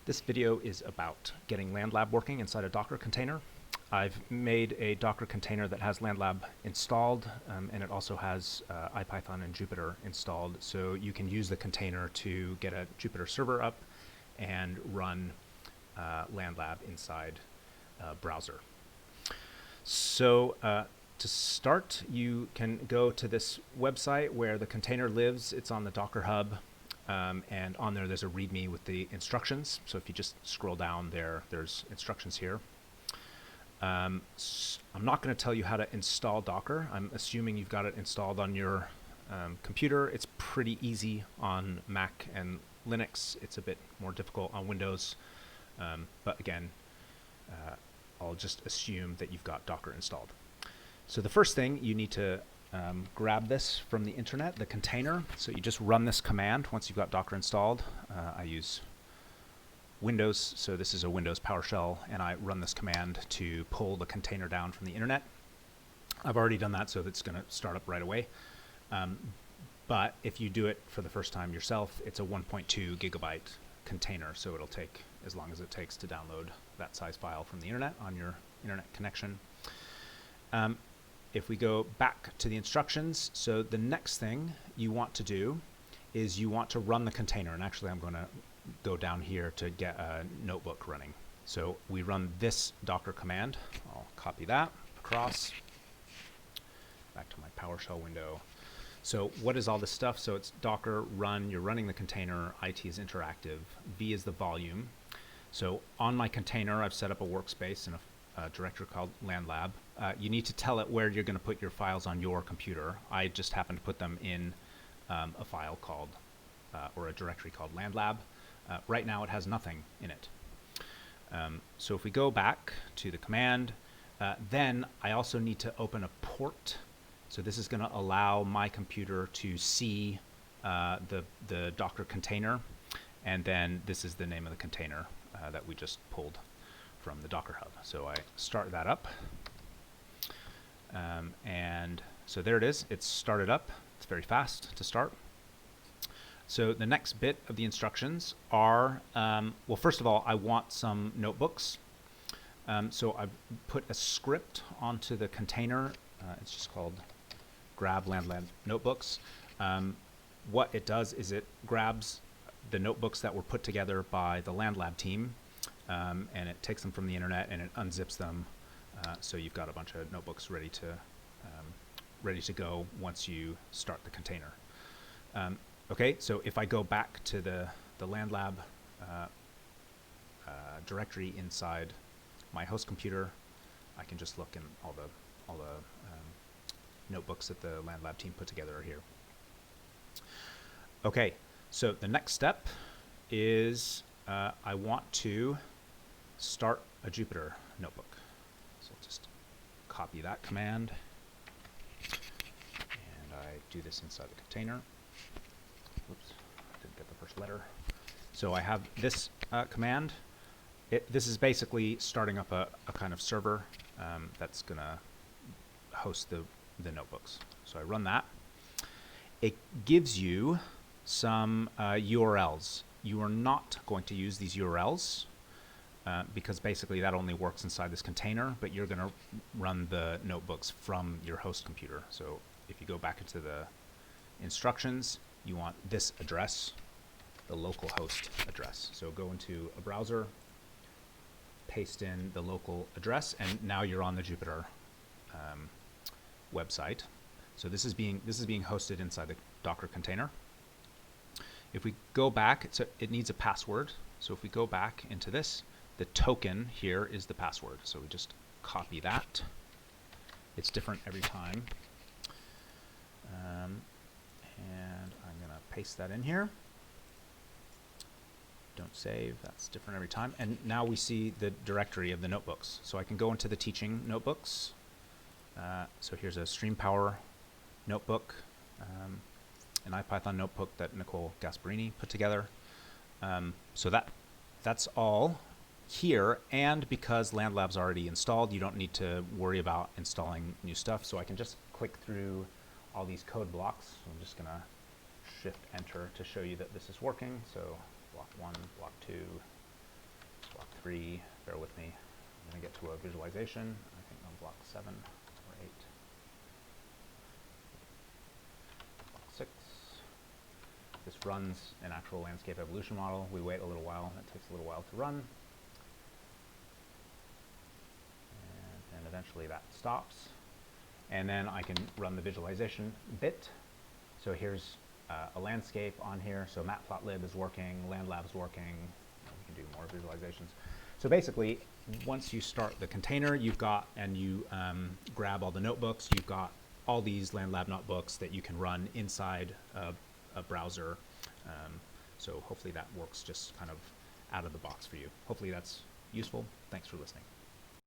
This video is about getting Landlab working inside a Docker container. I've made a Docker container that has Landlab installed, and it also has IPython and Jupyter installed, so you can use the container to get a Jupyter server up and run Landlab inside a browser. So to start, you can go to this website where the container lives. It's on the Docker Hub. And on there's a README with the instructions. So if you just scroll down there's instructions here. I'm not going to tell you how to install Docker. I'm assuming you've got it installed on your computer. It's pretty easy on Mac and Linux. It's a bit more difficult on Windows. But again, I'll just assume that you've got Docker installed. So the first thing, you need to grab this from the internet, the container. So you just run this command once you've got Docker installed. I use Windows, so this is a Windows PowerShell, and I run this command to pull the container down from the internet. I've already done that, so that's going to start up right away. But if you do it for the first time yourself, it's a 1.2 gigabyte container, so it'll take as long as it takes to download that size file from the internet on your internet connection. If we go back to the instructions, so the next thing you want to do is you want to run the container. And actually, I'm going to go down here to get a notebook running. So we run this Docker command. I'll copy that across. Back to my PowerShell window. So what is all this stuff? So it's Docker run, you're running the container, IT is interactive, V is the volume. So on my container, I've set up a workspace and a directory called Landlab. You need to tell it where you're going to put your files on your computer. I just happen to put them in a file called, or a directory called Landlab. Right now it has nothing in it. So if we go back to the command, then I also need to open a port. So this is going to allow my computer to see the Docker container. And then this is the name of the container that we just pulled from the Docker Hub. So I start that up. And so there it is. It's started up. It's very fast to start. So the next bit of the instructions are, well, first of all, I want some notebooks. So I've put a script onto the container. It's just called grab Landlab notebooks. What it does is it grabs the notebooks that were put together by the Landlab team, and it takes them from the internet and it unzips them. So you've got a bunch of notebooks ready to go once you start the container. Okay, so if I go back to the Landlab directory inside my host computer, I can just look, and all the notebooks that the Landlab team put together are here. Okay, so the next step is I want to start a Jupyter notebook. So I'll just copy that command, and I do this inside the container. Whoops, didn't get the first letter. So I have this command. This is basically starting up a kind of server that's going to host the notebooks. So I run that. It gives you some URLs. You are not going to use these URLs because basically that only works inside this container, but you're going to run the notebooks from your host computer. So if you go back into the instructions, you want this address, the local host address. So go into a browser, paste in the local address, and now you're on the Jupyter website. So this is being hosted inside the Docker container. If we go back, it needs a password. So if we go back into this, the token here is the password. So we just copy that. It's different every time. And I'm going to paste that in here. Don't save. That's different every time. And now we see the directory of the notebooks. So I can go into the teaching notebooks. So here's a StreamPower notebook, an IPython notebook that Nicole Gasparini put together. So that's all here. And because Landlab's already installed, you don't need to worry about installing new stuff. So I can just click through all these code blocks. So I'm just going to Shift Enter to show you that this is working. So block 1, block 2, 3, bear with me. I'm going to get to a visualization, I think on block 7 or 8. Block 6. This runs an actual landscape evolution model. We wait a little while, it takes a little while to run. And then eventually that stops. And then I can run the visualization bit. So here's a landscape on here. So Matplotlib is working, Landlab is working. We can do more visualizations. So basically, once you start the container, you've got, and you grab all the notebooks, you've got all these Landlab notebooks that you can run inside a browser. So hopefully that works just kind of out of the box for you. Hopefully that's useful. Thanks for listening.